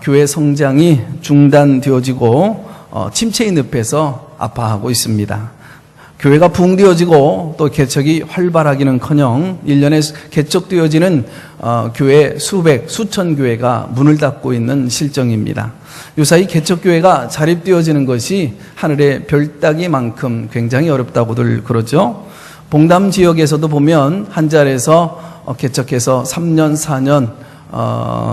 교회 성장이 중단되어지고 침체의 늪에서 아파하고 있습니다. 교회가 붕되어지고 또 개척이 활발하기는커녕 1년에 개척되어지는 교회 수천 교회가 문을 닫고 있는 실정입니다. 요사이 개척교회가 자립되어지는 것이 하늘의 별따기만큼 굉장히 어렵다고들 그러죠. 봉담 지역에서도 보면 한 자리에서 개척해서 3년, 4년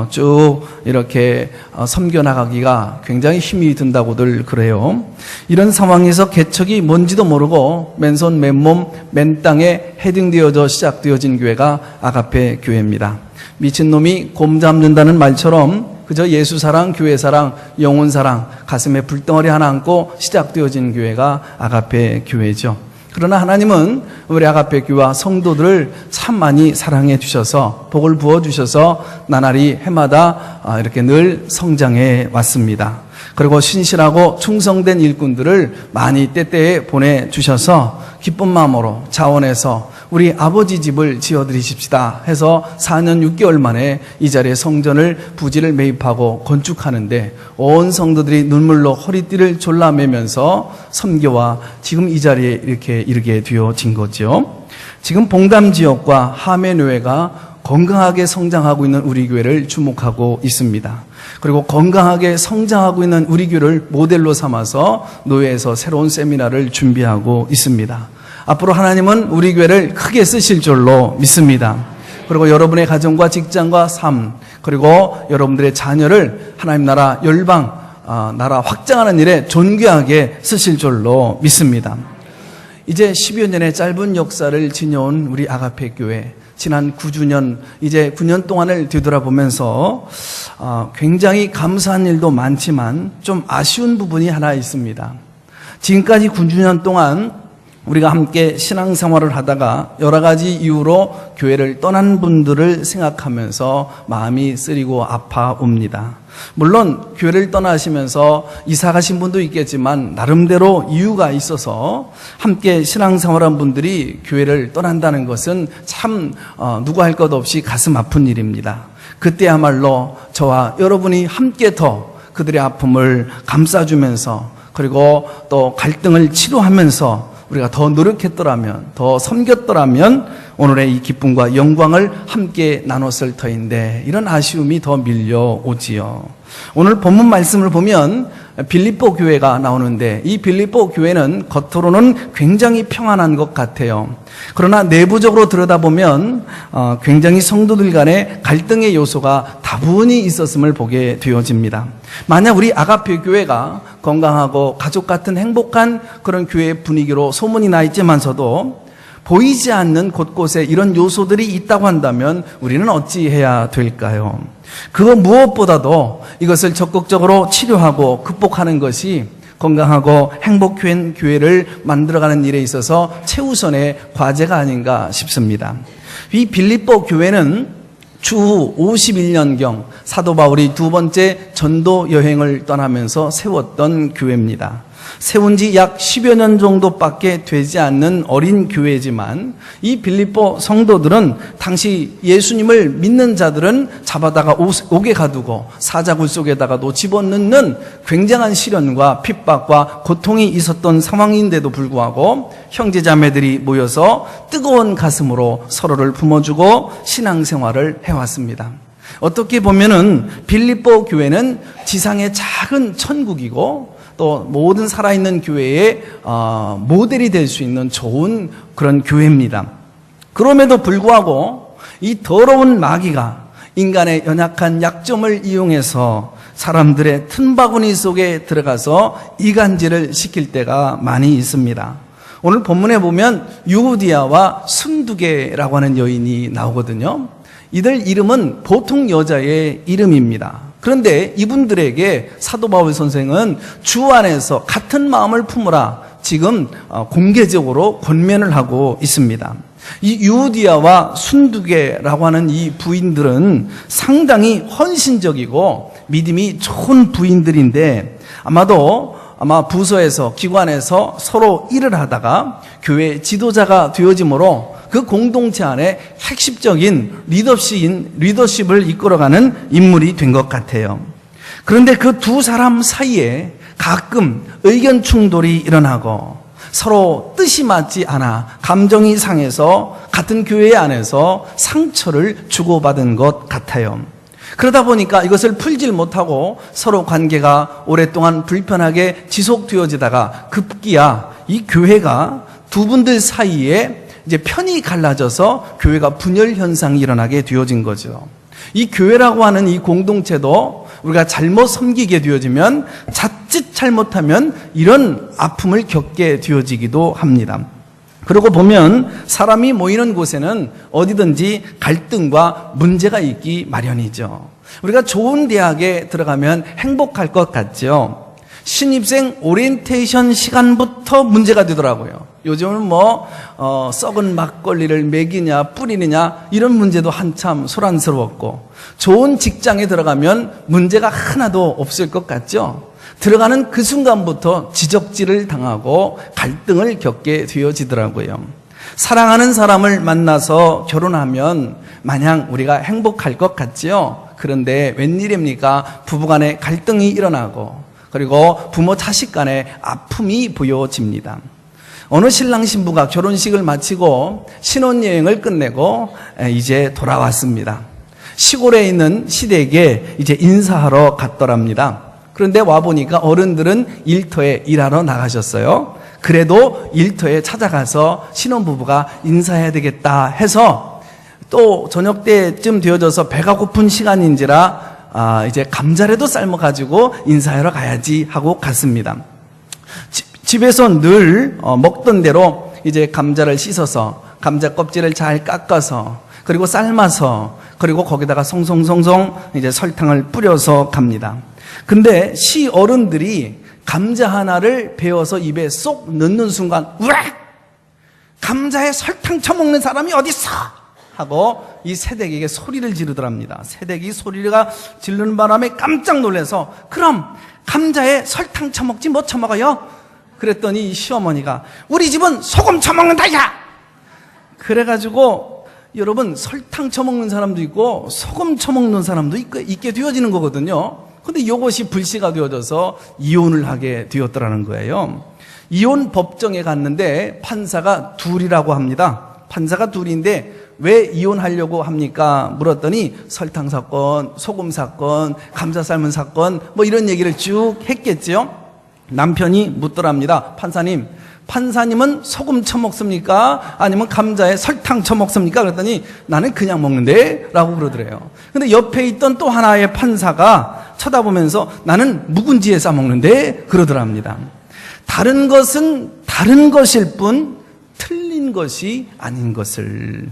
쭉 이렇게 섬겨 나가기가 굉장히 힘이 든다고들 그래요. 이런 상황에서 개척이 뭔지도 모르고 맨손 맨몸 맨 땅에 헤딩되어져 시작되어진 교회가 아가페 교회입니다. 미친놈이 곰 잡는다는 말처럼 그저 예수 사랑, 교회 사랑, 영혼 사랑, 가슴에 불덩어리 하나 안고 시작되어진 교회가 아가페 교회죠. 그러나 하나님은 우리 아가페 교회와 성도들을 참 많이 사랑해 주셔서 복을 부어 주셔서 나날이 해마다 이렇게 늘 성장해 왔습니다. 그리고 신실하고 충성된 일꾼들을 많이 때때에 보내주셔서 기쁜 마음으로 자원해서 우리 아버지 집을 지어드리십시다 해서 4년 6개월 만에 이 자리에 성전을 부지를 매입하고 건축하는데 온 성도들이 눈물로 허리띠를 졸라매면서 선교와 지금 이 자리에 이렇게 이르게 되어진 거죠. 지금 봉담 지역과 하메노회가 건강하게 성장하고 있는 우리 교회를 주목하고 있습니다. 그리고 건강하게 성장하고 있는 우리 교회를 모델로 삼아서 노회에서 새로운 세미나를 준비하고 있습니다. 앞으로 하나님은 우리 교회를 크게 쓰실 줄로 믿습니다. 그리고 여러분의 가정과 직장과 삶, 그리고 여러분들의 자녀를 하나님 나라 열방, 나라 확장하는 일에 존귀하게 쓰실 줄로 믿습니다. 이제 10여 년의 짧은 역사를 지녀온 우리 아가페 교회, 지난 9주년, 이제 9년 동안을 뒤돌아보면서 굉장히 감사한 일도 많지만 좀 아쉬운 부분이 하나 있습니다. 지금까지 9주년 동안 우리가 함께 신앙생활을 하다가 여러 가지 이유로 교회를 떠난 분들을 생각하면서 마음이 쓰리고 아파옵니다. 물론 교회를 떠나시면서 이사 가신 분도 있겠지만 나름대로 이유가 있어서 함께 신앙생활한 분들이 교회를 떠난다는 것은 참 누구 할 것 없이 가슴 아픈 일입니다. 그때야말로 저와 여러분이 함께 더 그들의 아픔을 감싸주면서 그리고 또 갈등을 치료하면서 우리가 더 노력했더라면, 더 섬겼더라면 오늘의 이 기쁨과 영광을 함께 나눴을 터인데 이런 아쉬움이 더 밀려오지요. 오늘 본문 말씀을 보면 빌립보 교회가 나오는데 이 빌립보 교회는 겉으로는 굉장히 평안한 것 같아요. 그러나 내부적으로 들여다보면 굉장히 성도들 간에 갈등의 요소가 다분히 있었음을 보게 되어집니다. 만약 우리 아가페 교회가 건강하고 가족 같은 행복한 그런 교회 분위기로 소문이 나 있지만서도 보이지 않는 곳곳에 이런 요소들이 있다고 한다면 우리는 어찌해야 될까요? 그거 무엇보다도 이것을 적극적으로 치료하고 극복하는 것이 건강하고 행복한 교회를 만들어가는 일에 있어서 최우선의 과제가 아닌가 싶습니다. 이 빌립보 교회는 추후 51년경 사도 바울이 두 번째 전도 여행을 떠나면서 세웠던 교회입니다. 세운 지 약 10여 년 정도밖에 되지 않는 어린 교회지만 이 빌립보 성도들은 당시 예수님을 믿는 자들은 잡아다가 옥에 가두고 사자굴 속에다가도 집어넣는 굉장한 시련과 핍박과 고통이 있었던 상황인데도 불구하고 형제자매들이 모여서 뜨거운 가슴으로 서로를 품어주고 신앙생활을 해왔습니다. 어떻게 보면은 빌립보 교회는 지상의 작은 천국이고 또 모든 살아있는 교회의 모델이 될 수 있는 좋은 그런 교회입니다. 그럼에도 불구하고 이 더러운 마귀가 인간의 연약한 약점을 이용해서 사람들의 틈바구니 속에 들어가서 이간질을 시킬 때가 많이 있습니다. 오늘 본문에 보면 유디아와 순두개라고 하는 여인이 나오거든요. 이들 이름은 보통 여자의 이름입니다. 그런데 이분들에게 사도 바울 선생은 주 안에서 같은 마음을 품으라 지금 공개적으로 권면을 하고 있습니다. 이 유디아와 순두개라고 하는 이 부인들은 상당히 헌신적이고 믿음이 좋은 부인들인데 아마 부서에서 기관에서 서로 일을 하다가 교회 지도자가 되어지므로 그 공동체 안에 핵심적인 리더십을 이끌어가는 인물이 된 것 같아요. 그런데 그 두 사람 사이에 가끔 의견 충돌이 일어나고 서로 뜻이 맞지 않아 감정이 상해서 같은 교회 안에서 상처를 주고받은 것 같아요. 그러다 보니까 이것을 풀질 못하고 서로 관계가 오랫동안 불편하게 지속되어지다가 급기야 이 교회가 두 분들 사이에 이제 편이 갈라져서 교회가 분열 현상이 일어나게 되어진 거죠. 이 교회라고 하는 이 공동체도 우리가 잘못 섬기게 되어지면 자칫 잘못하면 이런 아픔을 겪게 되어지기도 합니다. 그러고 보면 사람이 모이는 곳에는 어디든지 갈등과 문제가 있기 마련이죠. 우리가 좋은 대학에 들어가면 행복할 것 같죠. 신입생 오리엔테이션 시간부터 문제가 되더라고요. 요즘은 썩은 막걸리를 먹이냐 뿌리느냐 이런 문제도 한참 소란스러웠고, 좋은 직장에 들어가면 문제가 하나도 없을 것 같죠. 들어가는 그 순간부터 지적질을 당하고 갈등을 겪게 되어지더라고요. 사랑하는 사람을 만나서 결혼하면 마냥 우리가 행복할 것 같지요. 그런데 웬일입니까? 부부간에 갈등이 일어나고 그리고 부모 자식 간에 아픔이 보여집니다. 어느 신랑 신부가 결혼식을 마치고 신혼여행을 끝내고 이제 돌아왔습니다. 시골에 있는 시댁에 이제 인사하러 갔더랍니다. 그런데 와보니까 어른들은 일터에 일하러 나가셨어요. 그래도 일터에 찾아가서 신혼부부가 인사해야 되겠다 해서 또 저녁 때쯤 되어져서 배가 고픈 시간인지라 이제 감자라도 삶아가지고 인사하러 가야지 하고 갔습니다. 집에서 늘 먹던 대로 이제 감자를 씻어서 감자 껍질을 잘 깎아서 그리고 삶아서 그리고 거기다가 송송송송 이제 설탕을 뿌려서 갑니다. 근데 시어른들이 감자 하나를 베어서 입에 쏙 넣는 순간 우악! 감자에 설탕 쳐먹는 사람이 어딨어? 하고 이 새댁에게 소리를 지르더랍니다. 새댁이 소리가 지르는 바람에 깜짝 놀라서 그럼 감자에 설탕 쳐먹지 뭐 쳐먹어요? 그랬더니 이 시어머니가 우리 집은 소금 쳐먹는다 야! 그래가지고 여러분 설탕 쳐먹는 사람도 있고 소금 쳐먹는 사람도 있게 되어지는 거거든요. 근데 이것이 불씨가 되어져서 이혼을 하게 되었더라는 거예요. 이혼 법정에 갔는데 판사가 둘이라고 합니다. 판사가 둘인데 왜 이혼하려고 합니까? 물었더니 설탕 사건, 소금 사건, 감자 삶은 사건 뭐 이런 얘기를 쭉 했겠죠. 남편이 묻더랍니다. 판사님은 소금 쳐먹습니까? 아니면 감자에 설탕 쳐먹습니까? 그랬더니 나는 그냥 먹는데 라고 그러더래요. 근데 옆에 있던 또 하나의 판사가 쳐다보면서 나는 묵은지에 싸먹는데 그러더랍니다. 다른 것은 다른 것일 뿐 틀린 것이 아닌 것을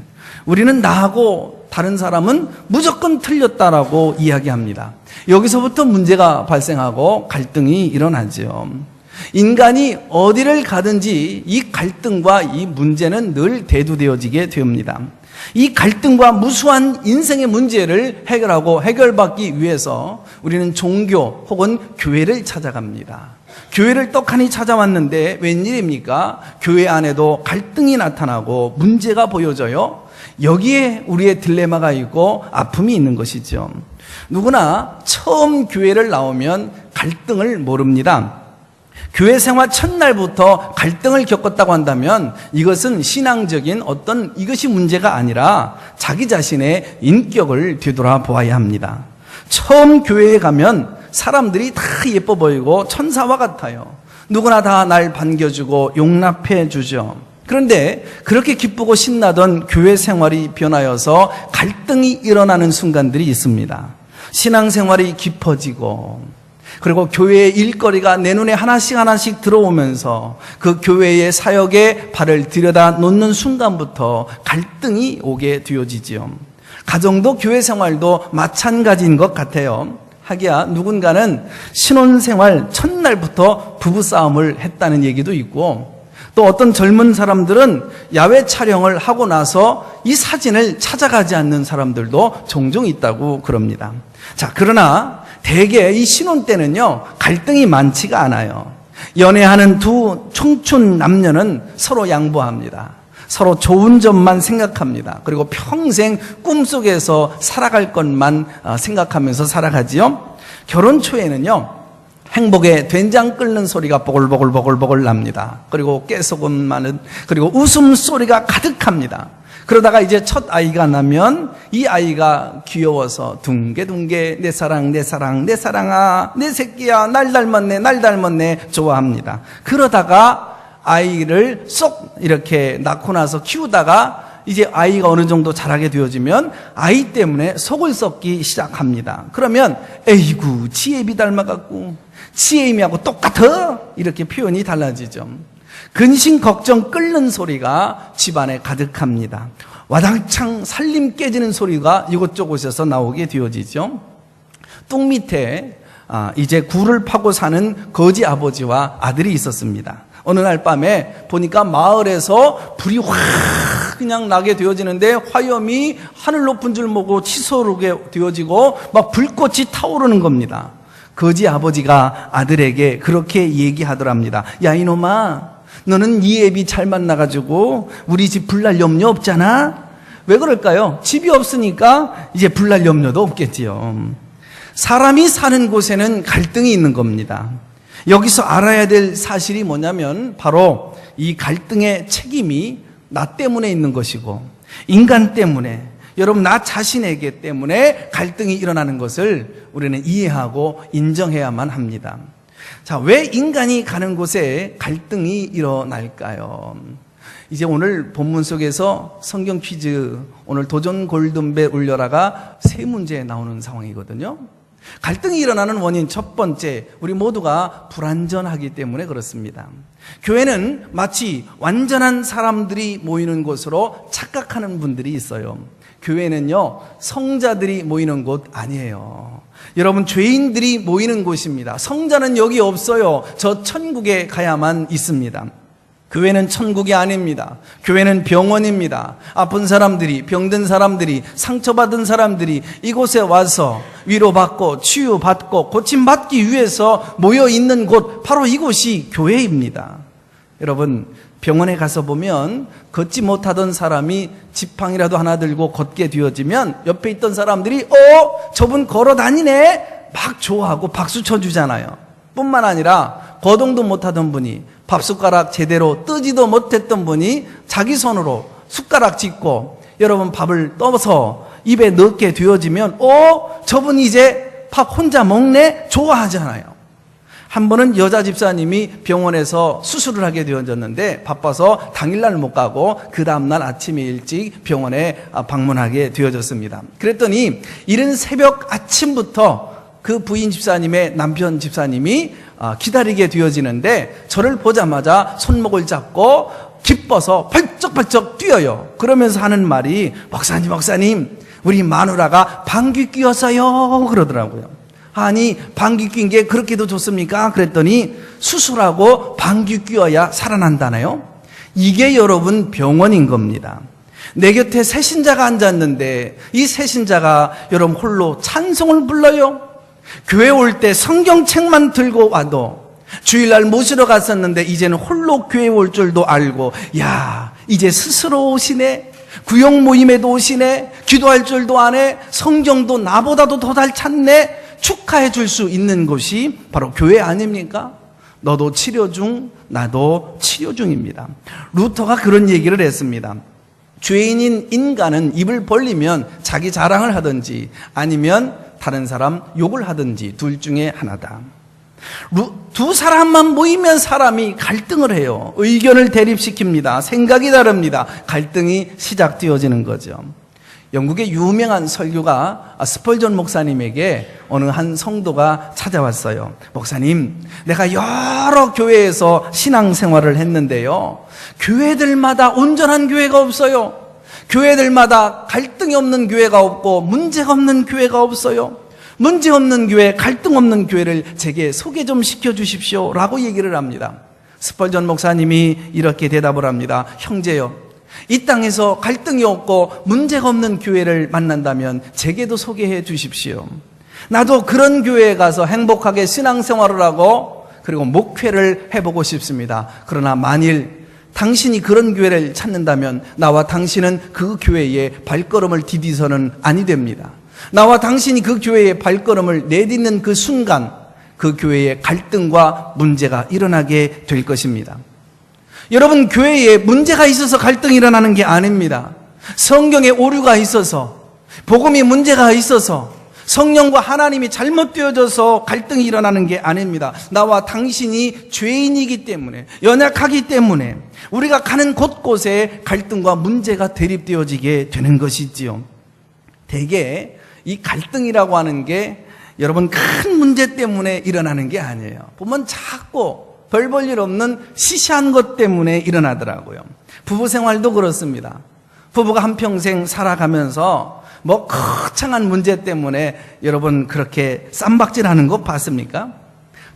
우리는 나하고 다른 사람은 무조건 틀렸다라고 이야기합니다. 여기서부터 문제가 발생하고 갈등이 일어나죠. 인간이 어디를 가든지 이 갈등과 이 문제는 늘 대두되어지게 됩니다. 이 갈등과 무수한 인생의 문제를 해결받기 위해서 우리는 종교 혹은 교회를 찾아갑니다. 교회를 떡하니 찾아왔는데 웬일입니까? 교회 안에도 갈등이 나타나고 문제가 보여져요. 여기에 우리의 딜레마가 있고 아픔이 있는 것이죠. 누구나 처음 교회를 나오면 갈등을 모릅니다. 교회 생활 첫날부터 갈등을 겪었다고 한다면 이것은 신앙적인 이것이 문제가 아니라 자기 자신의 인격을 되돌아보아야 합니다. 처음 교회에 가면 사람들이 다 예뻐 보이고 천사와 같아요. 누구나 다 날 반겨주고 용납해 주죠. 그런데 그렇게 기쁘고 신나던 교회 생활이 변하여서 갈등이 일어나는 순간들이 있습니다. 신앙생활이 깊어지고 그리고 교회의 일거리가 내 눈에 하나씩 들어오면서 그 교회의 사역에 발을 들여다 놓는 순간부터 갈등이 오게 되어지지요. 가정도 교회 생활도 마찬가지인 것 같아요. 하기야 누군가는 신혼생활 첫날부터 부부싸움을 했다는 얘기도 있고 또 어떤 젊은 사람들은 야외 촬영을 하고 나서 이 사진을 찾아가지 않는 사람들도 종종 있다고 그럽니다. 자, 그러나 대개 이 신혼 때는요 갈등이 많지가 않아요. 연애하는 두 청춘 남녀는 서로 양보합니다. 서로 좋은 점만 생각합니다. 그리고 평생 꿈속에서 살아갈 것만 생각하면서 살아가지요. 결혼 초에는요, 행복의 된장 끓는 소리가 보글보글 납니다. 그리고 깨소금 많은, 그리고 웃음소리가 가득합니다. 그러다가 이제 첫 아이가 나면 이 아이가 귀여워서 둥개둥개 내 사랑 내 사랑 내 사랑아 내 새끼야 날 닮았네 좋아합니다. 그러다가 아이를 쏙 이렇게 낳고 나서 키우다가 이제 아이가 어느 정도 자라게 되어지면 아이 때문에 속을 썩기 시작합니다. 그러면 에이구 지혜비 닮아갖고 지혜미하고 똑같아 이렇게 표현이 달라지죠. 근심 걱정 끓는 소리가 집안에 가득합니다. 와당창 살림 깨지는 소리가 이곳저곳에서 나오게 되어지죠. 뚝 밑에 이제 굴을 파고 사는 거지 아버지와 아들이 있었습니다. 어느 날 밤에 보니까 마을에서 불이 확 그냥 나게 되어지는데 화염이 하늘 높은 줄 모르고 치솟게 되어지고 막 불꽃이 타오르는 겁니다. 거지 아버지가 아들에게 그렇게 얘기하더랍니다. 야 이놈아, 너는 이 애비 잘 만나가지고 우리 집 불날 염려 없잖아? 왜 그럴까요? 집이 없으니까 이제 불날 염려도 없겠지요. 사람이 사는 곳에는 갈등이 있는 겁니다. 여기서 알아야 될 사실이 뭐냐면 바로 이 갈등의 책임이 나 때문에 있는 것이고 인간 때문에, 여러분 나 자신에게 때문에 갈등이 일어나는 것을 우리는 이해하고 인정해야만 합니다. 자, 왜 인간이 가는 곳에 갈등이 일어날까요? 이제 오늘 본문 속에서 성경 퀴즈, 오늘 도전 골든벨 울려라가 세 문제 나오는 상황이거든요. 갈등이 일어나는 원인 첫 번째, 우리 모두가 불완전하기 때문에 그렇습니다. 교회는 마치 완전한 사람들이 모이는 곳으로 착각하는 분들이 있어요. 교회는요, 성자들이 모이는 곳 아니에요. 여러분, 죄인들이 모이는 곳입니다. 성자는 여기 없어요. 저 천국에 가야만 있습니다. 교회는 천국이 아닙니다. 교회는 병원입니다. 아픈 사람들이, 병든 사람들이, 상처받은 사람들이 이곳에 와서 위로받고 치유받고 고침받기 위해서 모여있는 곳, 바로 이곳이 교회입니다. 여러분, 병원에 가서 보면 걷지 못하던 사람이 지팡이라도 하나 들고 걷게 되어지면 옆에 있던 사람들이 저분 걸어 다니네 막 좋아하고 박수 쳐주잖아요. 뿐만 아니라 거동도 못하던 분이, 밥숟가락 제대로 뜨지도 못했던 분이 자기 손으로 숟가락 짚고 여러분 밥을 떠서 입에 넣게 되어지면 저분 이제 밥 혼자 먹네 좋아하잖아요. 한 번은 여자 집사님이 병원에서 수술을 하게 되어졌는데 바빠서 당일날 못 가고 그 다음날 아침에 일찍 병원에 방문하게 되어졌습니다. 그랬더니 이른 새벽 아침부터 그 부인 집사님의 남편 집사님이 기다리게 되어지는데 저를 보자마자 손목을 잡고 기뻐서 펄쩍펄쩍 뛰어요. 그러면서 하는 말이 목사님 우리 마누라가 방귀 뀌었어요 그러더라고요. 아니 방귀 뀐 게 그렇게도 좋습니까? 그랬더니 수술하고 방귀 뀌어야 살아난다나요? 이게 여러분 병원인 겁니다. 내 곁에 새신자가 앉았는데 이 새신자가 여러분 홀로 찬송을 불러요. 교회 올 때 성경책만 들고 와도 주일날 모시러 갔었는데 이제는 홀로 교회 올 줄도 알고, 야 이제 스스로 오시네, 구역 모임에도 오시네, 기도할 줄도 아네, 성경도 나보다도 더 잘 찾네, 축하해 줄 수 있는 곳이 바로 교회 아닙니까? 너도 치료 중, 나도 치료 중입니다. 루터가 그런 얘기를 했습니다. 죄인인 인간은 입을 벌리면 자기 자랑을 하든지 아니면 다른 사람 욕을 하든지 둘 중에 하나다. 두 사람만 모이면 사람이 갈등을 해요. 의견을 대립시킵니다. 생각이 다릅니다. 갈등이 시작되어지는 거죠. 영국의 유명한 설교가 스펄전 목사님에게 어느 한 성도가 찾아왔어요. 목사님, 내가 여러 교회에서 신앙생활을 했는데요, 교회들마다 온전한 교회가 없어요. 교회들마다 갈등이 없는 교회가 없고 문제가 없는 교회가 없어요. 문제 없는 교회, 갈등 없는 교회를 제게 소개 좀 시켜주십시오 라고 얘기를 합니다. 스펄전 목사님이 이렇게 대답을 합니다. 형제요, 이 땅에서 갈등이 없고 문제가 없는 교회를 만난다면 제게도 소개해 주십시오. 나도 그런 교회에 가서 행복하게 신앙생활을 하고 그리고 목회를 해보고 싶습니다. 그러나 만일 당신이 그런 교회를 찾는다면 나와 당신은 그 교회에 발걸음을 디디서는 아니 됩니다. 나와 당신이 그 교회에 발걸음을 내딛는 그 순간 그 교회에 갈등과 문제가 일어나게 될 것입니다. 여러분, 교회에 문제가 있어서 갈등이 일어나는 게 아닙니다. 성경에 오류가 있어서, 복음이 문제가 있어서, 성령과 하나님이 잘못되어져서 갈등이 일어나는 게 아닙니다. 나와 당신이 죄인이기 때문에, 연약하기 때문에 우리가 가는 곳곳에 갈등과 문제가 대립되어지게 되는 것이지요. 대개 이 갈등이라고 하는 게 여러분 큰 문제 때문에 일어나는 게 아니에요. 보면 작고 별 볼 일 없는 시시한 것 때문에 일어나더라고요. 부부 생활도 그렇습니다. 부부가 한평생 살아가면서 뭐 거창한 문제 때문에 여러분 그렇게 쌈박질하는 거 봤습니까?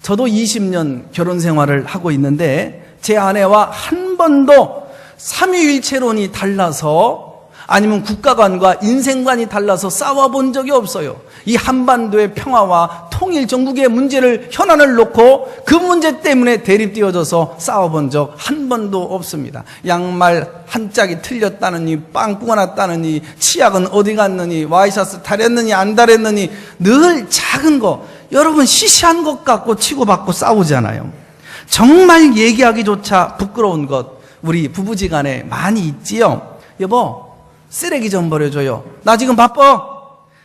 저도 20년 결혼 생활을 하고 있는데 제 아내와 한 번도 삼위일체론이 달라서 아니면 국가관과 인생관이 달라서 싸워본 적이 없어요. 이 한반도의 평화와 통일 전국의 문제를 현안을 놓고 그 문제 때문에 대립되어져서 싸워본 적 한 번도 없습니다. 양말 한 짝이 틀렸다느니, 빵꾸가 났다느니, 치약은 어디 갔느니, 와이셔츠 달했느니 안 달했느니, 늘 작은 거, 여러분 시시한 것 갖고 치고받고 싸우잖아요. 정말 얘기하기조차 부끄러운 것 우리 부부지간에 많이 있지요. 여보, 쓰레기 좀 버려줘요. 나 지금 바빠.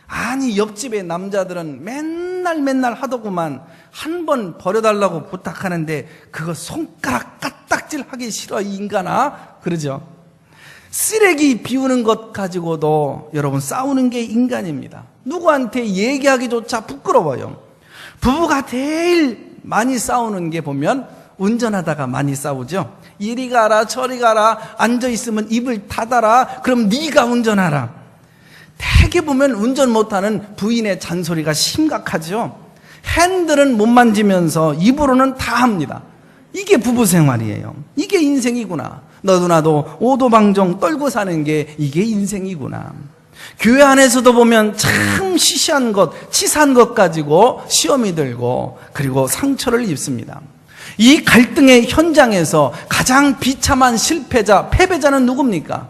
아니, 옆집의 남자들은 맨날 하더구만. 한 번 버려달라고 부탁하는데 그거 손가락 까딱질 하기 싫어 이 인간아. 그러죠. 쓰레기 비우는 것 가지고도 여러분 싸우는 게 인간입니다. 누구한테 얘기하기조차 부끄러워요. 부부가 제일 많이 싸우는 게 보면 운전하다가 많이 싸우죠. 이리 가라 저리 가라, 앉아있으면 입을 닫아라, 그럼 네가 운전하라. 대개 보면 운전 못하는 부인의 잔소리가 심각하죠. 핸들은 못 만지면서 입으로는 다 합니다. 이게 부부 생활이에요. 이게 인생이구나. 너도 나도 오도방정 떨고 사는 게 이게 인생이구나. 교회 안에서도 보면 참 시시한 것, 치사한 것 가지고 시험이 들고 그리고 상처를 입습니다. 이 갈등의 현장에서 가장 비참한 실패자, 패배자는 누굽니까?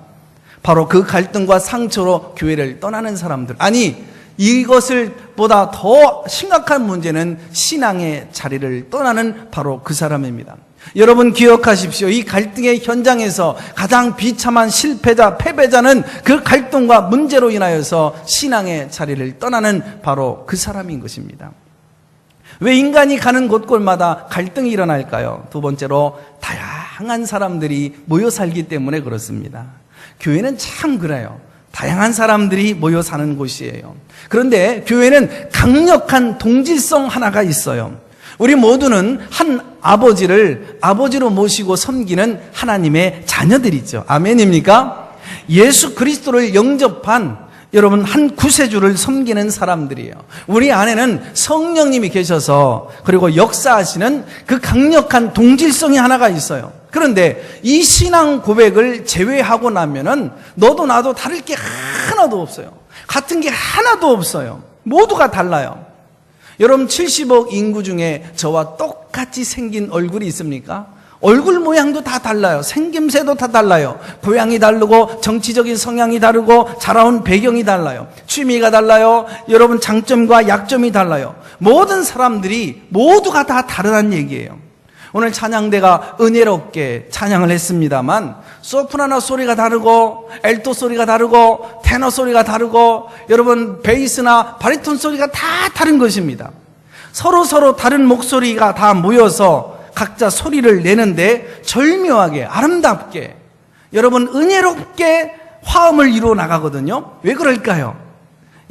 바로 그 갈등과 상처로 교회를 떠나는 사람들. 아니, 이것을 보다 더 심각한 문제는 신앙의 자리를 떠나는 바로 그 사람입니다. 여러분 기억하십시오. 이 갈등의 현장에서 가장 비참한 실패자, 패배자는 그 갈등과 문제로 인하여서 신앙의 자리를 떠나는 바로 그 사람인 것입니다. 왜 인간이 가는 곳곳마다 갈등이 일어날까요? 두 번째로 다양한 사람들이 모여 살기 때문에 그렇습니다. 교회는 참 그래요. 다양한 사람들이 모여 사는 곳이에요. 그런데 교회는 강력한 동질성 하나가 있어요. 우리 모두는 한 아버지를 아버지로 모시고 섬기는 하나님의 자녀들이죠. 아멘입니까? 예수 그리스도를 영접한 여러분 한 구세주를 섬기는 사람들이에요. 우리 안에는 성령님이 계셔서 그리고 역사하시는 그 강력한 동질성이 하나가 있어요. 그런데 이 신앙 고백을 제외하고 나면은 너도 나도 다를 게 하나도 없어요. 같은 게 하나도 없어요. 모두가 달라요. 여러분 70억 인구 중에 저와 똑같이 생긴 얼굴이 있습니까? 얼굴 모양도 다 달라요. 생김새도 다 달라요. 고향이 다르고 정치적인 성향이 다르고 자라온 배경이 달라요. 취미가 달라요. 여러분 장점과 약점이 달라요. 모든 사람들이 모두가 다 다르다는 얘기예요. 오늘 찬양대가 은혜롭게 찬양을 했습니다만 소프라노 소리가 다르고 엘토 소리가 다르고 테너 소리가 다르고 여러분 베이스나 바리톤 소리가 다 다른 것입니다. 서로 다른 목소리가 다 모여서 각자 소리를 내는데 절묘하게 아름답게 여러분 은혜롭게 화음을 이루어 나가거든요. 왜 그럴까요?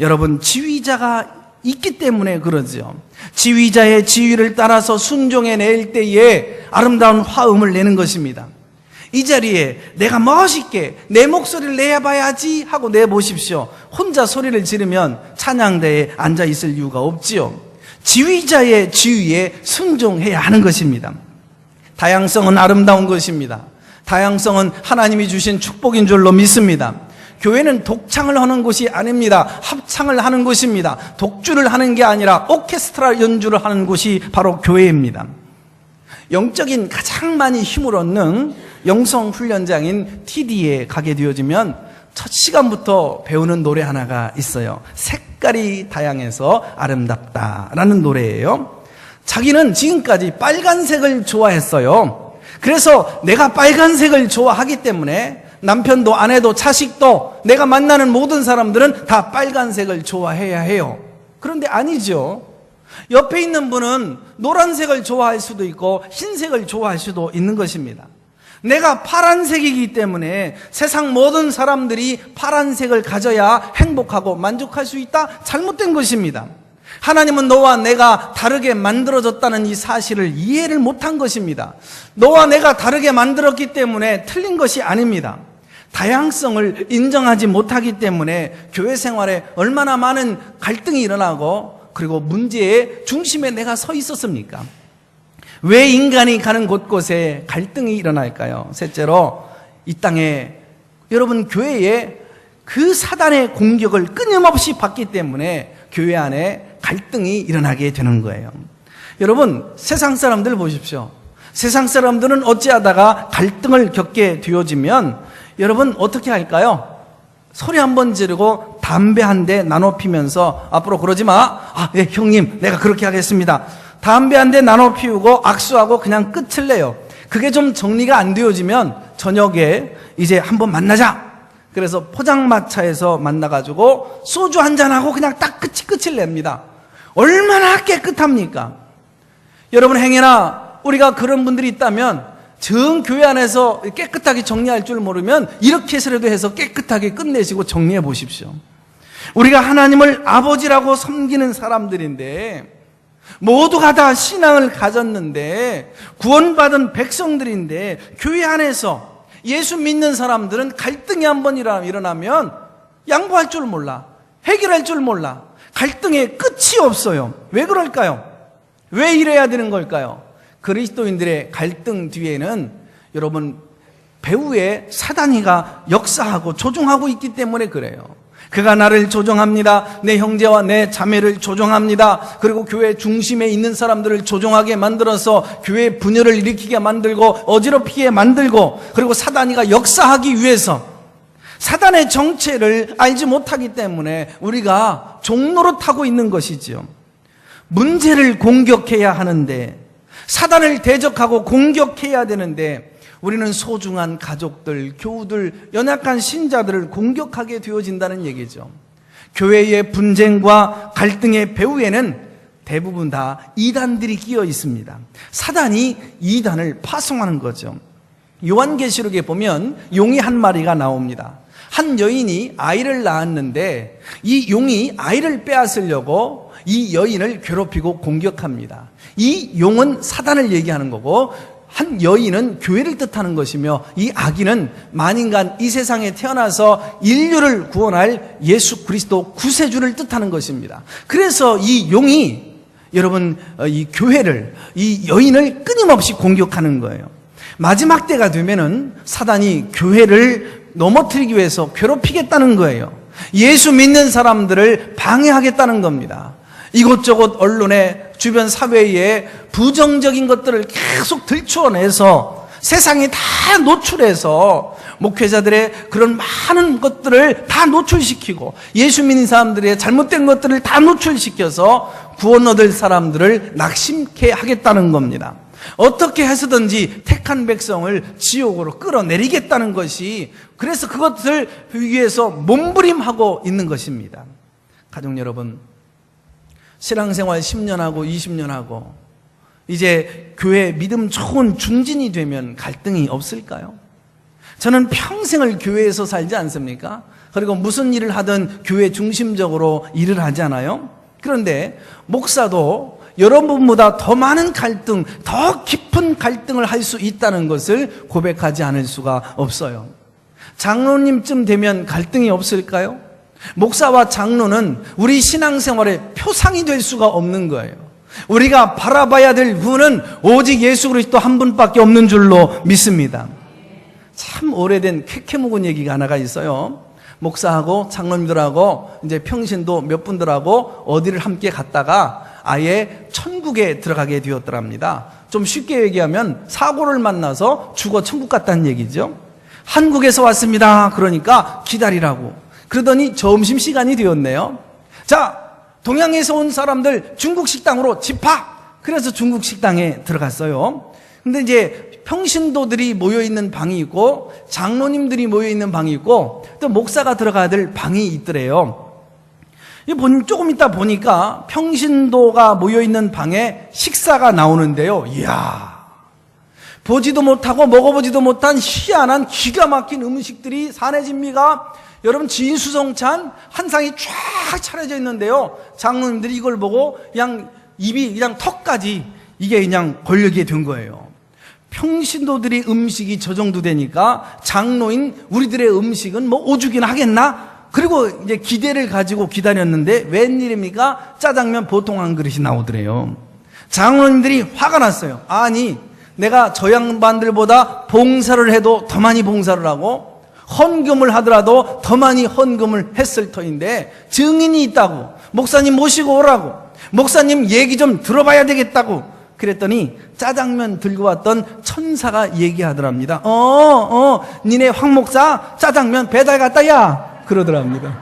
여러분 지휘자가 있기 때문에 그러죠. 지휘자의 지휘를 따라서 순종해낼 때에 아름다운 화음을 내는 것입니다. 이 자리에 내가 멋있게 내 목소리를 내봐야지 하고 내보십시오. 혼자 소리를 지르면 찬양대에 앉아있을 이유가 없지요. 지휘자의 지휘에 순종해야 하는 것입니다. 다양성은 아름다운 것입니다. 다양성은 하나님이 주신 축복인 줄로 믿습니다. 교회는 독창을 하는 곳이 아닙니다. 합창을 하는 곳입니다. 독주를 하는 게 아니라 오케스트라 연주를 하는 곳이 바로 교회입니다. 영적인 가장 많이 힘을 얻는 영성 훈련장인 TD에 가게 되어지면 첫 시간부터 배우는 노래 하나가 있어요. 색깔이 다양해서 아름답다라는 노래예요. 자기는 지금까지 빨간색을 좋아했어요. 그래서 내가 빨간색을 좋아하기 때문에 남편도 아내도 자식도 내가 만나는 모든 사람들은 다 빨간색을 좋아해야 해요. 그런데 아니죠. 옆에 있는 분은 노란색을 좋아할 수도 있고 흰색을 좋아할 수도 있는 것입니다. 내가 파란색이기 때문에 세상 모든 사람들이 파란색을 가져야 행복하고 만족할 수 있다? 잘못된 것입니다. 하나님은 너와 내가 다르게 만들어졌다는 이 사실을 이해를 못한 것입니다. 너와 내가 다르게 만들었기 때문에 틀린 것이 아닙니다. 다양성을 인정하지 못하기 때문에 교회 생활에 얼마나 많은 갈등이 일어나고 그리고 문제의 중심에 내가 서 있었습니까? 왜 인간이 가는 곳곳에 갈등이 일어날까요? 셋째로 이 땅에 여러분 교회에 그 사단의 공격을 끊임없이 받기 때문에 교회 안에 갈등이 일어나게 되는 거예요. 여러분 세상 사람들 보십시오. 세상 사람들은 어찌하다가 갈등을 겪게 되어지면 여러분 어떻게 할까요? 소리 한번 지르고 담배 한 대 나눠 피면서 앞으로 그러지 마. 네, 형님 내가 그렇게 하겠습니다. 담배 한 대 나눠 피우고 악수하고 그냥 끝을 내요. 그게 좀 정리가 안 되어지면 저녁에 이제 한번 만나자. 그래서 포장마차에서 만나가지고 소주 한잔하고 그냥 딱 끝을 냅니다. 얼마나 깨끗합니까? 여러분 행여나 우리가 그런 분들이 있다면 정 교회 안에서 깨끗하게 정리할 줄 모르면 이렇게 해서라도 해서 깨끗하게 끝내시고 정리해 보십시오. 우리가 하나님을 아버지라고 섬기는 사람들인데 모두가 다 신앙을 가졌는데 구원받은 백성들인데 교회 안에서 예수 믿는 사람들은 갈등이 한번 일어나면 양보할 줄 몰라. 해결할 줄 몰라. 갈등의 끝이 없어요. 왜 그럴까요? 왜 이래야 되는 걸까요? 그리스도인들의 갈등 뒤에는 여러분 배후에 사단이가 역사하고 조종하고 있기 때문에 그래요. 그가 나를 조종합니다. 내 형제와 내 자매를 조종합니다. 그리고 교회 중심에 있는 사람들을 조종하게 만들어서 교회 분열을 일으키게 만들고 어지럽히게 만들고 그리고 사단이가 역사하기 위해서 사단의 정체를 알지 못하기 때문에 우리가 종노릇하고 있는 것이지요. 문제를 공격해야 하는데 사단을 대적하고 공격해야 되는데 우리는 소중한 가족들, 교우들, 연약한 신자들을 공격하게 되어진다는 얘기죠. 교회의 분쟁과 갈등의 배후에는 대부분 다 이단들이 끼어 있습니다. 사단이 이단을 파송하는 거죠. 요한계시록에 보면 용이 한 마리가 나옵니다. 한 여인이 아이를 낳았는데 이 용이 아이를 빼앗으려고 이 여인을 괴롭히고 공격합니다. 이 용은 사단을 얘기하는 거고 한 여인은 교회를 뜻하는 것이며 이 아기는 만인간 이 세상에 태어나서 인류를 구원할 예수 그리스도 구세주를 뜻하는 것입니다. 그래서 이 용이 여러분 이 교회를 이 여인을 끊임없이 공격하는 거예요. 마지막 때가 되면은 사단이 교회를 넘어뜨리기 위해서 괴롭히겠다는 거예요. 예수 믿는 사람들을 방해하겠다는 겁니다. 이곳저곳 언론에 주변 사회에 부정적인 것들을 계속 들추어내서 세상에 다 노출해서 목회자들의 그런 많은 것들을 다 노출시키고 예수 믿는 사람들의 잘못된 것들을 다 노출시켜서 구원 얻을 사람들을 낙심케 하겠다는 겁니다. 어떻게 해서든지 택한 백성을 지옥으로 끌어내리겠다는 것이 그래서 그것을 위해서 몸부림하고 있는 것입니다. 가족 여러분, 신앙생활 10년 하고 20년 하고 이제 교회 믿음 좋은 중진이 되면 갈등이 없을까요? 저는 평생을 교회에서 살지 않습니까? 그리고 무슨 일을 하든 교회 중심적으로 일을 하잖아요. 그런데 목사도 여러분보다 더 많은 갈등, 더 깊은 갈등을 할 수 있다는 것을 고백하지 않을 수가 없어요. 장로님쯤 되면 갈등이 없을까요? 목사와 장로는 우리 신앙생활의 표상이 될 수가 없는 거예요. 우리가 바라봐야 될 분은 오직 예수 그리스도 한 분밖에 없는 줄로 믿습니다. 참 오래된 쾌쾌 묵은 얘기가 하나가 있어요. 목사하고 장로님들하고 이제 평신도 몇 분들하고 어디를 함께 갔다가 아예 천국에 들어가게 되었더랍니다. 좀 쉽게 얘기하면 사고를 만나서 죽어 천국 갔다는 얘기죠. 한국에서 왔습니다. 그러니까 기다리라고. 그러더니 점심시간이 되었네요. 자, 동양에서 온 사람들 중국 식당으로 집합! 그래서 중국 식당에 들어갔어요. 근데 이제 평신도들이 모여있는 방이 있고 장로님들이 모여있는 방이 있고 또 목사가 들어가야 될 방이 있더래요. 조금 있다 보니까 평신도가 모여있는 방에 식사가 나오는데요. 이야, 보지도 못하고 먹어보지도 못한 희한한 기가 막힌 음식들이 산해집니다. 여러분, 진수성찬 한 상이 쫙 차려져 있는데요. 장로님들이 이걸 보고 그냥 입이 그냥 턱까지 이게 그냥 걸리게 된 거예요. 평신도들이 음식이 저 정도 되니까 장로인 우리들의 음식은 뭐 오죽이나 하겠나? 그리고 이제 기대를 가지고 기다렸는데 웬일입니까? 짜장면 보통 한 그릇이 나오더래요. 장로님들이 화가 났어요. 아니, 내가 저 양반들보다 봉사를 해도 더 많이 봉사를 하고 헌금을 하더라도 더 많이 헌금을 했을 터인데 증인이 있다고, 목사님 모시고 오라고, 목사님 얘기 좀 들어봐야 되겠다고 그랬더니 짜장면 들고 왔던 천사가 얘기하더랍니다. 니네 황 목사 짜장면 배달 갔다 야 그러더랍니다.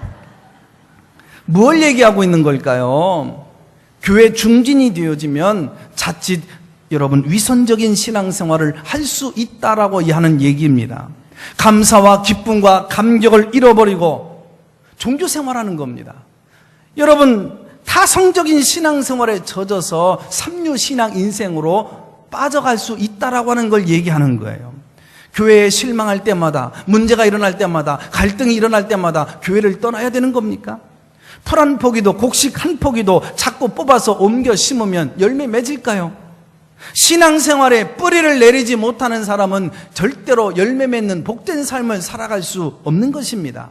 뭘 얘기하고 있는 걸까요? 교회 중진이 되어지면 자칫 여러분 위선적인 신앙생활을 할 수 있다라고 하는 얘기입니다. 감사와 기쁨과 감격을 잃어버리고 종교생활하는 겁니다. 여러분, 타성적인 신앙생활에 젖어서 삼류신앙 인생으로 빠져갈 수 있다라고 하는 걸 얘기하는 거예요. 교회에 실망할 때마다, 문제가 일어날 때마다, 갈등이 일어날 때마다 교회를 떠나야 되는 겁니까? 풀 한 포기도, 곡식 한 포기도 자꾸 뽑아서 옮겨 심으면 열매 맺을까요? 신앙생활에 뿌리를 내리지 못하는 사람은 절대로 열매 맺는 복된 삶을 살아갈 수 없는 것입니다.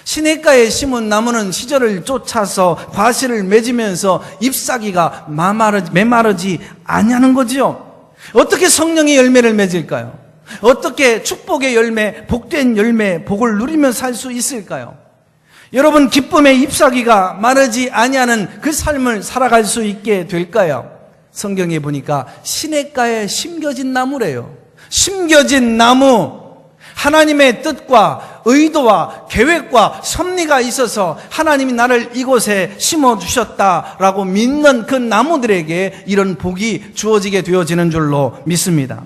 시냇가에 심은 나무는 시절을 쫓아서 과실을 맺으면서 잎사귀가 메마르지 아니하는 거지요. 어떻게 성령의 열매를 맺을까요? 어떻게 축복의 열매, 복된 열매, 복을 누리며 살 수 있을까요? 여러분, 기쁨의 잎사귀가 마르지 아니하는 그 삶을 살아갈 수 있게 될까요? 성경에 보니까 시냇가에 심겨진 나무래요. 심겨진 나무, 하나님의 뜻과 의도와 계획과 섭리가 있어서 하나님이 나를 이곳에 심어주셨다라고 믿는 그 나무들에게 이런 복이 주어지게 되어지는 줄로 믿습니다.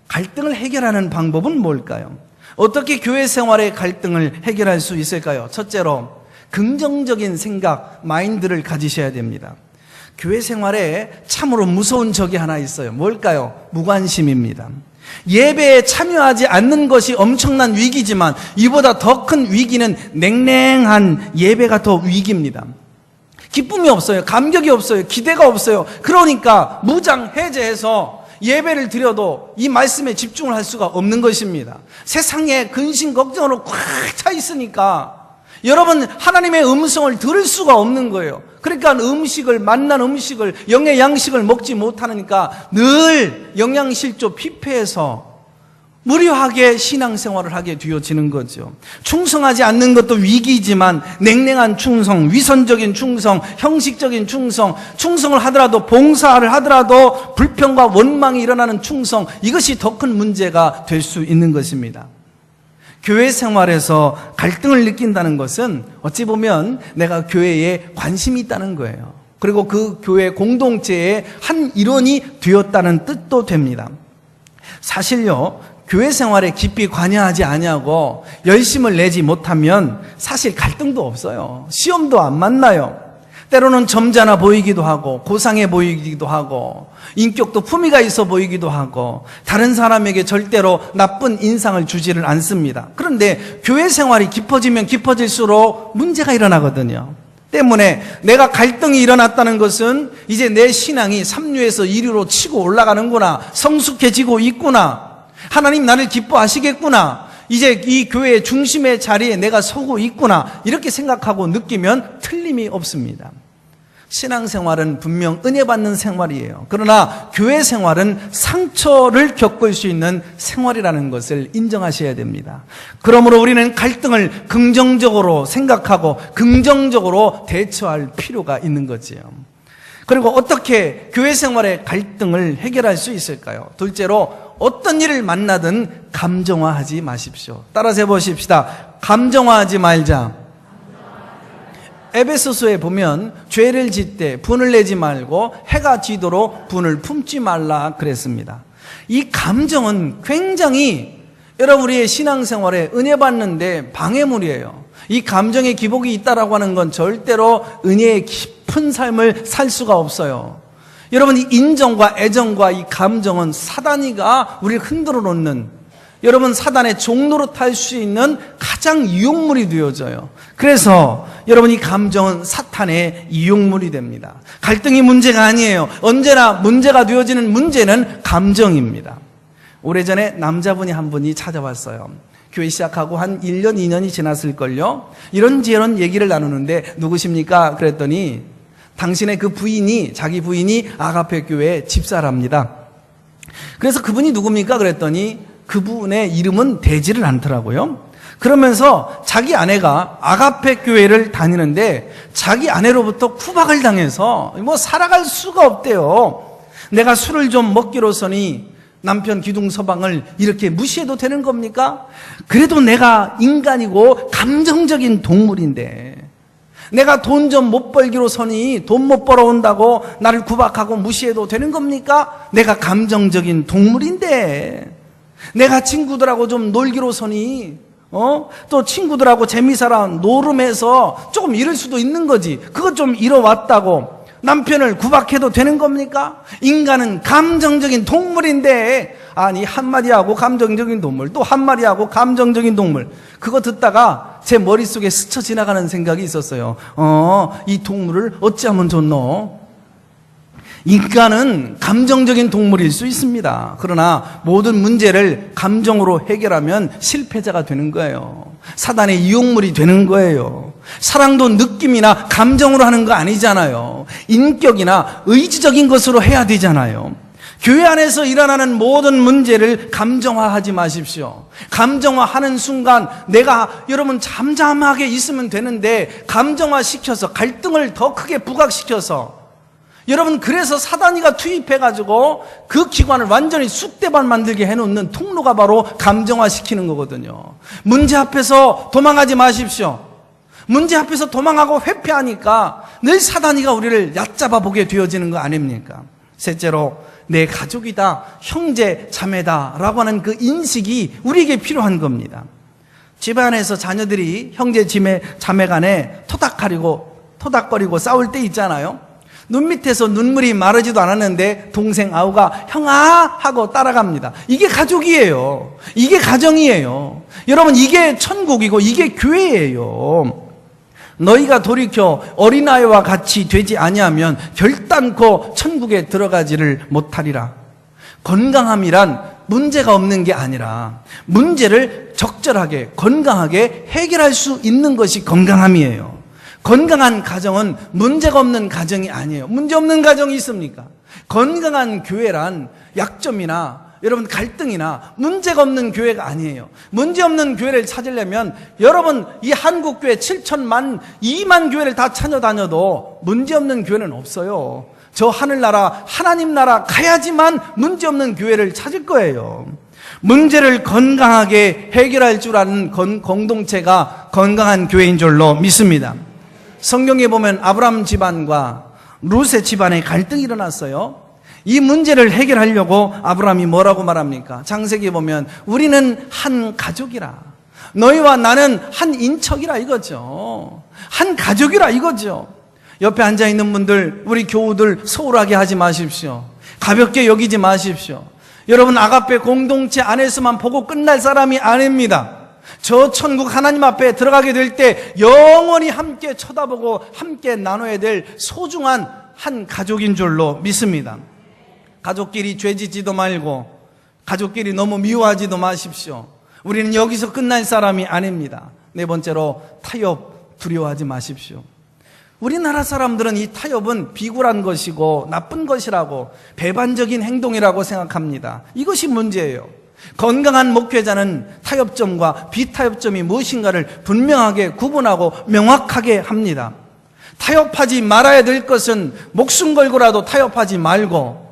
갈등을 해결하는 방법은 뭘까요? 어떻게 교회 생활의 갈등을 해결할 수 있을까요? 첫째로 긍정적인 생각, 마인드를 가지셔야 됩니다. 교회 생활에 참으로 무서운 적이 하나 있어요. 뭘까요? 무관심입니다. 예배에 참여하지 않는 것이 엄청난 위기지만 이보다 더 큰 위기는 냉랭한 예배가 더 위기입니다. 기쁨이 없어요. 감격이 없어요. 기대가 없어요. 그러니까 무장해제해서 예배를 드려도 이 말씀에 집중을 할 수가 없는 것입니다. 세상에 근심 걱정으로 꽉 차 있으니까 여러분, 하나님의 음성을 들을 수가 없는 거예요. 그러니까 만난 음식을, 영의 양식을 먹지 못하니까 늘 영양실조 피폐해서 무료하게 신앙생활을 하게 되어지는 거죠. 충성하지 않는 것도 위기이지만 냉랭한 충성, 위선적인 충성, 형식적인 충성, 충성을 하더라도 봉사를 하더라도 불평과 원망이 일어나는 충성, 이것이 더 큰 문제가 될 수 있는 것입니다. 교회 생활에서 갈등을 느낀다는 것은 어찌 보면 내가 교회에 관심이 있다는 거예요. 그리고 그 교회 공동체의 한 일원이 되었다는 뜻도 됩니다. 사실요, 교회 생활에 깊이 관여하지 아니하고 열심을 내지 못하면 사실 갈등도 없어요. 시험도 안 만나요. 때로는 점잖아 보이기도 하고 고상해 보이기도 하고 인격도 품위가 있어 보이기도 하고 다른 사람에게 절대로 나쁜 인상을 주지를 않습니다. 그런데 교회 생활이 깊어지면 깊어질수록 문제가 일어나거든요. 때문에 내가 갈등이 일어났다는 것은 이제 내 신앙이 3류에서 2류로 치고 올라가는구나, 성숙해지고 있구나, 하나님 나를 기뻐하시겠구나, 이제 이 교회의 중심의 자리에 내가 서고 있구나, 이렇게 생각하고 느끼면 틀림이 없습니다. 신앙생활은 분명 은혜 받는 생활이에요. 그러나 교회 생활은 상처를 겪을 수 있는 생활이라는 것을 인정하셔야 됩니다. 그러므로 우리는 갈등을 긍정적으로 생각하고 긍정적으로 대처할 필요가 있는 거지요. 그리고 어떻게 교회 생활의 갈등을 해결할 수 있을까요? 둘째로, 어떤 일을 만나든 감정화하지 마십시오. 따라서 해보십시다. 감정화하지 말자. 에베소서에 보면 죄를 짓되 분을 내지 말고 해가 지도록 분을 품지 말라 그랬습니다. 이 감정은 굉장히 여러분 우리의 신앙생활에 은혜 받는데 방해물이에요. 이 감정의 기복이 있다라고 하는 건 절대로 은혜의 깊은 삶을 살 수가 없어요. 여러분, 이 인정과 애정과 이 감정은 사단이가 우리를 흔들어 놓는, 여러분 사단의 종로로 탈 수 있는 가장 이용물이 되어져요. 그래서 여러분, 이 감정은 사탄의 이용물이 됩니다. 갈등이 문제가 아니에요. 언제나 문제가 되어지는 문제는 감정입니다. 오래전에 남자분이 한 분이 찾아왔어요. 교회 시작하고 한 1년, 2년이 지났을걸요. 이런저런 얘기를 나누는데 누구십니까? 그랬더니 당신의 그 부인이, 자기 부인이 아가페 교회 집사랍니다. 그래서 그분이 누굽니까? 그랬더니 그분의 이름은 되지를 않더라고요. 그러면서 자기 아내가 아가페 교회를 다니는데 자기 아내로부터 구박을 당해서 살아갈 수가 없대요. 내가 술을 좀 먹기로서니 남편 기둥서방을 이렇게 무시해도 되는 겁니까? 그래도 내가 인간이고 감정적인 동물인데, 내가 돈 좀 못 벌기로서니 돈 못 벌어온다고 나를 구박하고 무시해도 되는 겁니까? 내가 감정적인 동물인데, 내가 친구들하고 좀 놀기로서니 또 친구들하고 재미삼아 노름해서 조금 잃을 수도 있는 거지. 그것 좀 잃어왔다고 남편을 구박해도 되는 겁니까? 인간은 감정적인 동물인데, 아니 한마디 하고 감정적인 동물, 또 한마디 하고 감정적인 동물. 그거 듣다가 제 머릿속에 스쳐 지나가는 생각이 있었어요. 이 동물을 어찌하면 좋노? 인간은 감정적인 동물일 수 있습니다. 그러나 모든 문제를 감정으로 해결하면 실패자가 되는 거예요. 사단의 이용물이 되는 거예요. 사랑도 느낌이나 감정으로 하는 거 아니잖아요. 인격이나 의지적인 것으로 해야 되잖아요. 교회 안에서 일어나는 모든 문제를 감정화하지 마십시오. 감정화하는 순간 내가 여러분 잠잠하게 있으면 되는데 감정화시켜서 갈등을 더 크게 부각시켜서, 여러분 그래서 사단이가 투입해가지고 그 기관을 완전히 쑥대밭 만들게 해놓는 통로가 바로 감정화시키는 거거든요. 문제 앞에서 도망가지 마십시오. 문제 앞에서 도망가고 회피하니까 늘 사단이가 우리를 얕잡아 보게 되어지는 거 아닙니까? 셋째로, 내 가족이다, 형제, 자매다 라고 하는 그 인식이 우리에게 필요한 겁니다. 집안에서 자녀들이 형제, 자매 간에 토닥거리고 싸울 때 있잖아요. 눈 밑에서 눈물이 마르지도 않았는데 동생 아우가 형아 하고 따라갑니다. 이게 가족이에요. 이게 가정이에요. 여러분, 이게 천국이고 이게 교회예요. 너희가 돌이켜 어린아이와 같이 되지 아니하면 결단코 천국에 들어가지를 못하리라. 건강함이란 문제가 없는 게 아니라 문제를 적절하게 건강하게 해결할 수 있는 것이 건강함이에요. 건강한 가정은 문제가 없는 가정이 아니에요. 문제 없는 가정이 있습니까? 건강한 교회란 약점이나 여러분 갈등이나 문제가 없는 교회가 아니에요. 문제 없는 교회를 찾으려면 여러분 이 한국교회 7천만 2만 교회를 다 찾아다녀도 문제 없는 교회는 없어요. 저 하늘나라 하나님 나라 가야지만 문제 없는 교회를 찾을 거예요. 문제를 건강하게 해결할 줄 아는 공동체가 건강한 교회인 줄로 믿습니다. 성경에 보면 아브라함 집안과 룻의 집안에 갈등이 일어났어요. 이 문제를 해결하려고 아브라함이 뭐라고 말합니까? 창세기에 보면 우리는 한 가족이라, 너희와 나는 한 인척이라 이거죠. 한 가족이라 이거죠. 옆에 앉아있는 분들, 우리 교우들 소홀하게 하지 마십시오. 가볍게 여기지 마십시오. 여러분 아가페 공동체 안에서만 보고 끝날 사람이 아닙니다. 저 천국 하나님 앞에 들어가게 될 때 영원히 함께 쳐다보고 함께 나눠야 될 소중한 한 가족인 줄로 믿습니다. 가족끼리 죄짓지도 말고 가족끼리 너무 미워하지도 마십시오. 우리는 여기서 끝날 사람이 아닙니다. 네 번째로, 타협 두려워하지 마십시오. 우리나라 사람들은 이 타협은 비굴한 것이고 나쁜 것이라고, 배반적인 행동이라고 생각합니다. 이것이 문제예요. 건강한 목회자는 타협점과 비타협점이 무엇인가를 분명하게 구분하고 명확하게 합니다. 타협하지 말아야 될 것은 목숨 걸고라도 타협하지 말고,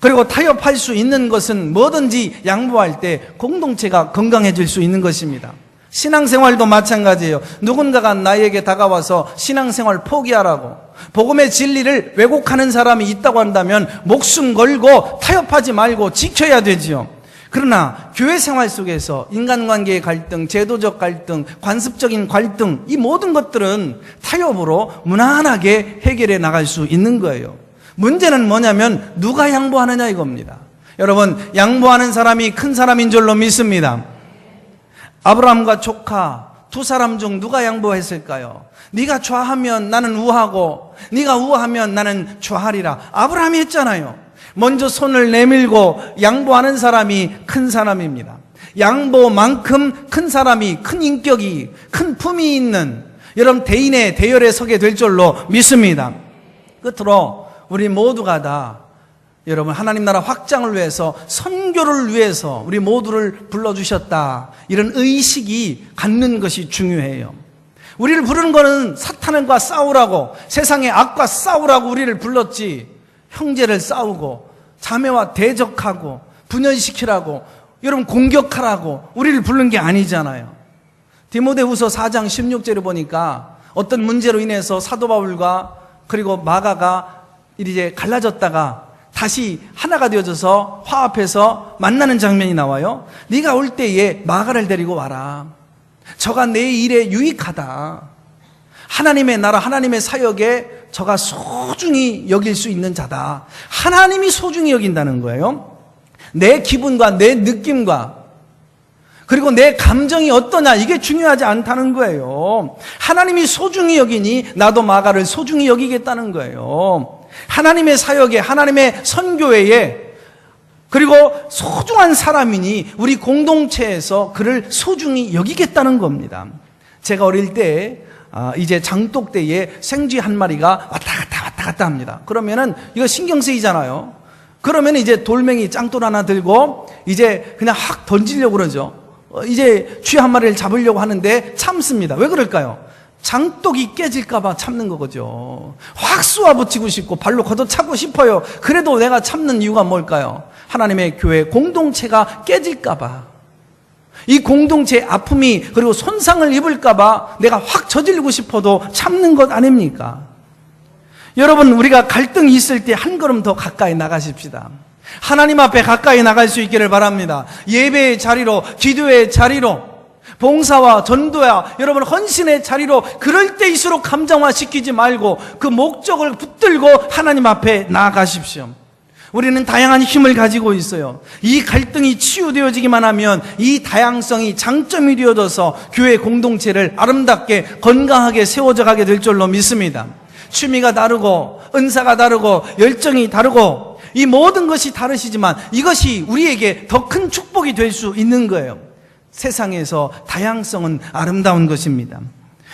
그리고 타협할 수 있는 것은 뭐든지 양보할 때 공동체가 건강해질 수 있는 것입니다. 신앙생활도 마찬가지예요. 누군가가 나에게 다가와서 신앙생활 포기하라고, 복음의 진리를 왜곡하는 사람이 있다고 한다면 목숨 걸고 타협하지 말고 지켜야 되지요. 그러나 교회 생활 속에서 인간관계의 갈등, 제도적 갈등, 관습적인 갈등, 이 모든 것들은 타협으로 무난하게 해결해 나갈 수 있는 거예요. 문제는 뭐냐면 누가 양보하느냐 이겁니다. 여러분, 양보하는 사람이 큰 사람인 줄로 믿습니다. 아브라함과 조카 두 사람 중 누가 양보했을까요? 네가 좌하면 나는 우하고 네가 우하면 나는 좌하리라. 아브라함이 했잖아요. 먼저 손을 내밀고 양보하는 사람이 큰 사람입니다. 양보만큼 큰 사람이, 큰 인격이, 큰 품이 있는 여러분 대인의 대열에 서게 될 줄로 믿습니다. 끝으로 우리 모두가 다 여러분 하나님 나라 확장을 위해서, 선교를 위해서 우리 모두를 불러주셨다, 이런 의식이 갖는 것이 중요해요. 우리를 부르는 것은 사탄과 싸우라고, 세상의 악과 싸우라고 우리를 불렀지, 형제를 싸우고 자매와 대적하고 분열시키라고, 여러분 공격하라고 우리를 부른 게 아니잖아요. 디모데후서 4장 16절을 보니까 어떤 문제로 인해서 사도 바울과 그리고 마가가 이제 갈라졌다가 다시 하나가 되어져서 화합해서 만나는 장면이 나와요. 네가 올 때에 마가를 데리고 와라. 저가 내 일에 유익하다. 하나님의 나라, 하나님의 사역에 저가 소중히 여길 수 있는 자다. 하나님이 소중히 여긴다는 거예요. 내 기분과 내 느낌과 그리고 내 감정이 어떠냐, 이게 중요하지 않다는 거예요. 하나님이 소중히 여기니 나도 마가를 소중히 여기겠다는 거예요. 하나님의 사역에, 하나님의 선교회에, 그리고 소중한 사람이니 우리 공동체에서 그를 소중히 여기겠다는 겁니다. 제가 어릴 때 이제 장독 때에 생쥐 한 마리가 왔다 갔다 합니다. 그러면은 이거 신경 쓰이잖아요. 그러면 이제 돌멩이 짱돌 하나 들고 이제 그냥 확 던지려고 그러죠. 이제 쥐 한 마리를 잡으려고 하는데 참습니다. 왜 그럴까요? 장독이 깨질까봐 참는 거죠. 확 쏘아붙이고 싶고 발로 걷어차고 싶어요. 그래도 내가 참는 이유가 뭘까요? 하나님의 교회 공동체가 깨질까봐, 이 공동체의 아픔이 그리고 손상을 입을까봐 내가 확 저지르고 싶어도 참는 것 아닙니까? 여러분, 우리가 갈등이 있을 때 한 걸음 더 가까이 나가십시다. 하나님 앞에 가까이 나갈 수 있기를 바랍니다. 예배의 자리로, 기도의 자리로, 봉사와 전도야 여러분 헌신의 자리로, 그럴 때일수록 감정화시키지 말고 그 목적을 붙들고 하나님 앞에 나아가십시오. 우리는 다양한 힘을 가지고 있어요. 이 갈등이 치유되어지기만 하면 이 다양성이 장점이 되어져서 교회 공동체를 아름답게 건강하게 세워져 가게 될 줄로 믿습니다. 취미가 다르고 은사가 다르고 열정이 다르고 이 모든 것이 다르시지만 이것이 우리에게 더 큰 축복이 될 수 있는 거예요. 세상에서 다양성은 아름다운 것입니다.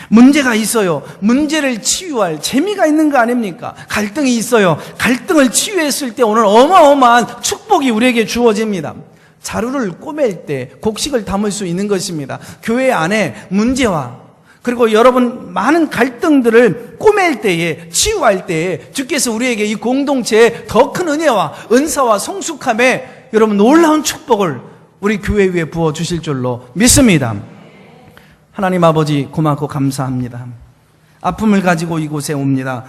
문제가 있어요. 문제를 치유할 재미가 있는 거 아닙니까? 갈등이 있어요. 갈등을 치유했을 때 오늘 어마어마한 축복이 우리에게 주어집니다. 자루를 꼬맬 때 곡식을 담을 수 있는 것입니다. 교회 안에 문제와 그리고 여러분 많은 갈등들을 꼬맬 때에, 치유할 때에 주께서 우리에게 이 공동체에 더 큰 은혜와 은사와 성숙함에 여러분 놀라운 축복을 우리 교회 위에 부어주실 줄로 믿습니다. 하나님 아버지 고맙고 감사합니다. 아픔을 가지고 이곳에 옵니다.